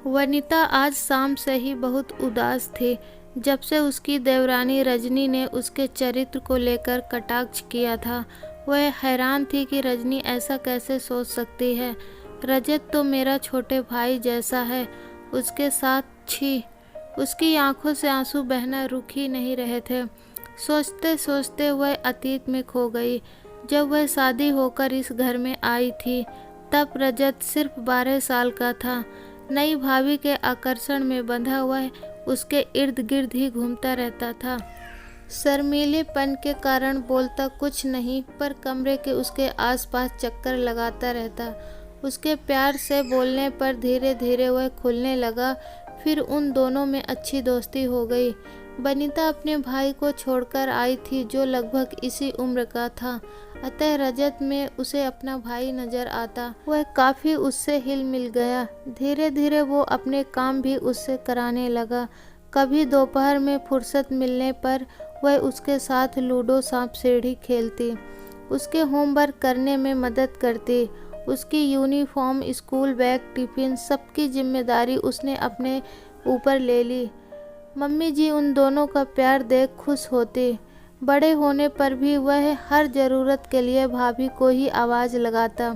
वनिता आज शाम से ही बहुत उदास थी। जब से उसकी देवरानी रजनी ने उसके चरित्र को लेकर कटाक्ष किया था, वह हैरान थी कि रजनी ऐसा कैसे सोच सकती है। रजत तो मेरा छोटे भाई जैसा है, उसके साथ छी। उसकी आंखों से आंसू बहना रुक ही नहीं रहे थे। सोचते सोचते वह अतीत में खो गई। जब वह शादी होकर इस घर में आई थी, तब रजत सिर्फ 12 साल का था। नई भाभी के आकर्षण में बंधा हुआ उसके इर्द गिर्द ही घूमता रहता था। शर्मीलेपन के कारण बोलता कुछ नहीं, पर कमरे के उसके आसपास चक्कर लगाता रहता। उसके प्यार से बोलने पर धीरे धीरे वह खुलने लगा। फिर उन दोनों में अच्छी दोस्ती हो गई। बनीता अपने भाई को छोड़कर आई थी, जो लगभग इसी उम्र का था, अतः रजत में उसे अपना भाई नजर आता। वह काफी उससे हिल मिल गया। धीरे धीरे वो अपने काम भी उससे कराने लगा। कभी दोपहर में फुर्सत मिलने पर वह उसके साथ लूडो सांप सीढ़ी खेलती, उसके होमवर्क करने में मदद करती। उसकी यूनिफॉर्म, स्कूल बैग, टिफिन सबकी जिम्मेदारी उसने अपने ऊपर ले ली। मम्मी जी उन दोनों का प्यार देख खुश होती। बड़े होने पर भी वह हर ज़रूरत के लिए भाभी को ही आवाज़ लगाता।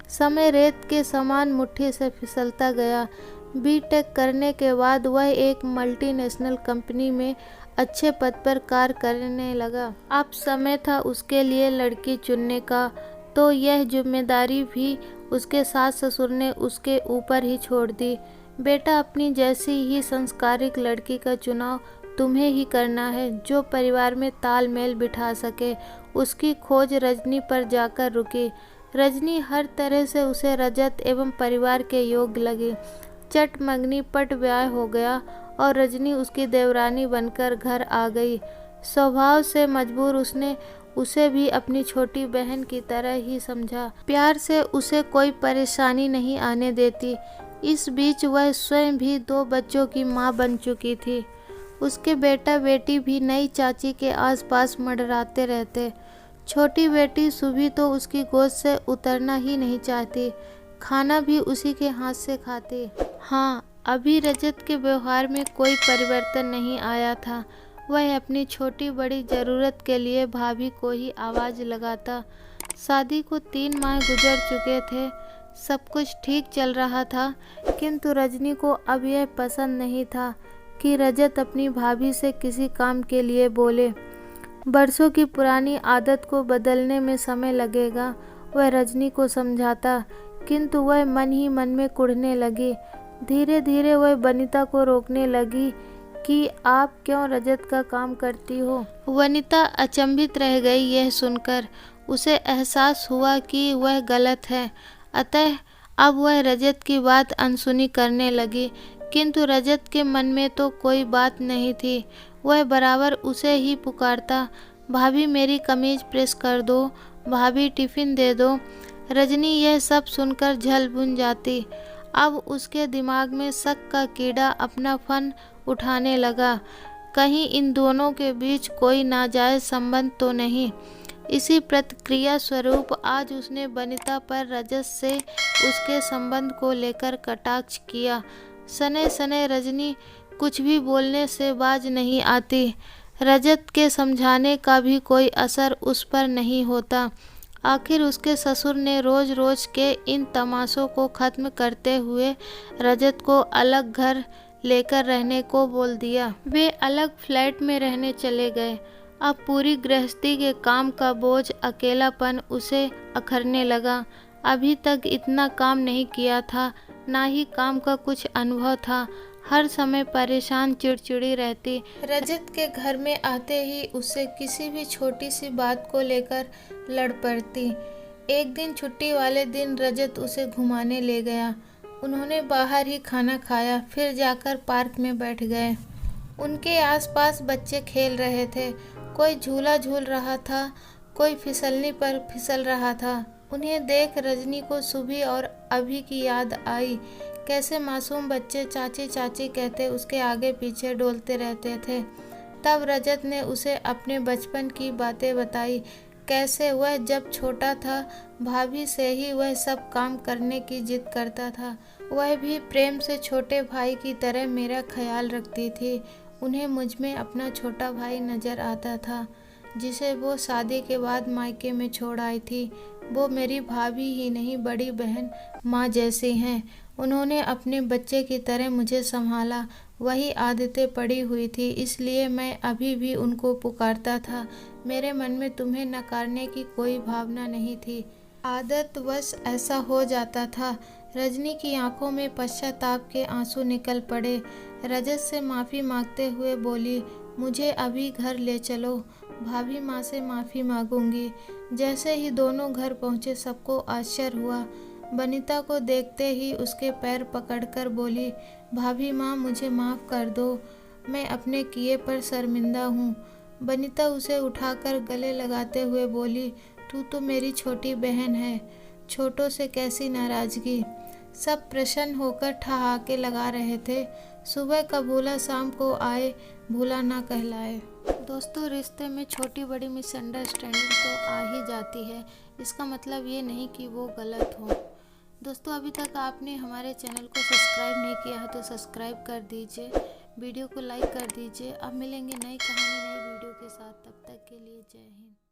समय रेत के समान मुट्ठी से फिसलता गया। बीटेक करने के बाद वह एक मल्टीनेशनल कंपनी में अच्छे पद पर कार्य करने लगा। अब समय था उसके लिए लड़की चुनने का, तो यह जिम्मेदारी भी उसके सास ससुर ने उसके ऊपर ही छोड़ दी। बेटा, अपनी जैसी ही संस्कारिक लड़की का चुनाव तुम्हें ही करना है, जो परिवार में तालमेल बिठा सके। उसकी खोज रजनी पर जाकर रुकी। रजनी हर तरह से उसे रजत एवं परिवार के योग्य लगी। चट मंगनी पट ब्याह हो गया और रजनी उसकी देवरानी बनकर घर आ गई। स्वभाव से मजबूर उसने उसे भी अपनी छोटी बहन की तरह ही समझा। प्यार से उसे कोई परेशानी नहीं आने देती। इस बीच वह स्वयं भी 2 बच्चों की मां बन चुकी थी। उसके बेटा बेटी भी नई चाची के आसपास मंडराते रहते। छोटी बेटी सुभी तो उसकी गोद से उतरना ही नहीं चाहती। खाना भी उसी के हाथ से खाती। हाँ, अभी रजत के व्यवहार में कोई परिवर्तन नहीं आया था। वह अपनी छोटी बड़ी ज़रूरत के लिए भाभी को ही आवाज़ लगाता। शादी को 3 माह गुजर चुके थे। सब कुछ ठीक चल रहा था, किंतु रजनी को अब यह पसंद नहीं था कि रजत अपनी भाभी से किसी काम के लिए बोले। बरसों की पुरानी आदत को बदलने में समय लगेगा, वह रजनी को समझाता, किंतु वह मन ही मन में कुढ़ने लगी। धीरे धीरे वह वनिता को रोकने लगी कि आप क्यों रजत का काम करती हो। वनिता अचंभित रह गई यह सुनकर। उसे एहसास हुआ कि वह गलत है, अतः अब वह रजत की बात अनसुनी करने लगी। किंतु रजत के मन में तो कोई बात नहीं थी। वह बराबर उसे ही पुकारता, भाभी मेरी कमीज प्रेस कर दो, भाभी टिफिन दे दो। रजनी यह सब सुनकर झल बुन जाती। अब उसके दिमाग में शक का कीड़ा अपना फन उठाने लगा। कहीं इन दोनों के बीच कोई नाजायज संबंध तो नहीं। इसी प्रतिक्रिया स्वरूप आज उसने बनीता पर रजत से उसके संबंध को लेकर कटाक्ष किया। सने सने रजनी कुछ भी बोलने से बाज नहीं आती। रजत के समझाने का भी कोई असर उस पर नहीं होता। आखिर उसके ससुर ने रोज रोज के इन तमाशों को खत्म करते हुए रजत को अलग घर लेकर रहने को बोल दिया। वे अलग फ्लैट में रहने चले गए। अब पूरी गृहस्थी के काम का बोझ, अकेलापन उसे अखरने लगा। अभी तक इतना काम नहीं किया था, ना ही काम का कुछ अनुभव था। हर समय परेशान चिड़चिड़ी रहती। रजत के घर में आते ही उससे किसी भी छोटी सी बात को लेकर लड़ पड़ती। एक दिन छुट्टी वाले दिन रजत उसे घुमाने ले गया। उन्होंने बाहर ही खाना खाया, फिर जाकर पार्क में बैठ गए। उनके आसपास बच्चे खेल रहे थे। कोई झूला झूल रहा था, कोई फिसलने पर फिसल रहा था। उन्हें देख रजनी को सुबह और अभी की याद आई। कैसे मासूम बच्चे चाची चाची कहते उसके आगे पीछे डोलते रहते थे। तब रजत ने उसे अपने बचपन की बातें बताई। कैसे वह जब छोटा था भाभी से ही वह सब काम करने की जिद करता था। वह भी प्रेम से छोटे भाई की तरह मेरा ख्याल रखती थी। उन्हें मुझ में अपना छोटा भाई नज़र आता था, जिसे वो शादी के बाद मायके में छोड़ आई थी। वो मेरी भाभी ही नहीं, बड़ी बहन माँ जैसी हैं। उन्होंने अपने बच्चे की तरह मुझे संभाला। वही आदतें पड़ी हुई थी, इसलिए मैं अभी भी उनको पुकारता था। मेरे मन में तुम्हें नकारने की कोई भावना नहीं थी। आदतवश ऐसा हो जाता था। रजनी की आंखों में पश्चाताप के आंसू निकल पड़े। रजत से माफ़ी मांगते हुए बोली, मुझे अभी घर ले चलो, भाभी माँ से माफ़ी मांगूंगी। जैसे ही दोनों घर पहुँचे सबको आश्चर्य हुआ। बनीता को देखते ही उसके पैर पकड़कर बोली, भाभी माँ मुझे माफ़ कर दो, मैं अपने किए पर शर्मिंदा हूँ। बनीता उसे उठाकर गले लगाते हुए बोली, तू तो मेरी छोटी बहन है, छोटों से कैसी नाराज़गी। सब प्रसन्न होकर ठहाके लगा रहे थे। सुबह का भूला शाम को आए, भूला ना कहलाए। दोस्तों, रिश्ते में छोटी बड़ी मिसअंडरस्टैंडिंग तो आ ही जाती है। इसका मतलब ये नहीं कि वो गलत हो। दोस्तों, अभी तक आपने हमारे चैनल को सब्सक्राइब नहीं किया है तो सब्सक्राइब कर दीजिए, वीडियो को लाइक कर दीजिए। अब मिलेंगे नई कहानी नई वीडियो के साथ, तब तक के लिए जय हिंद।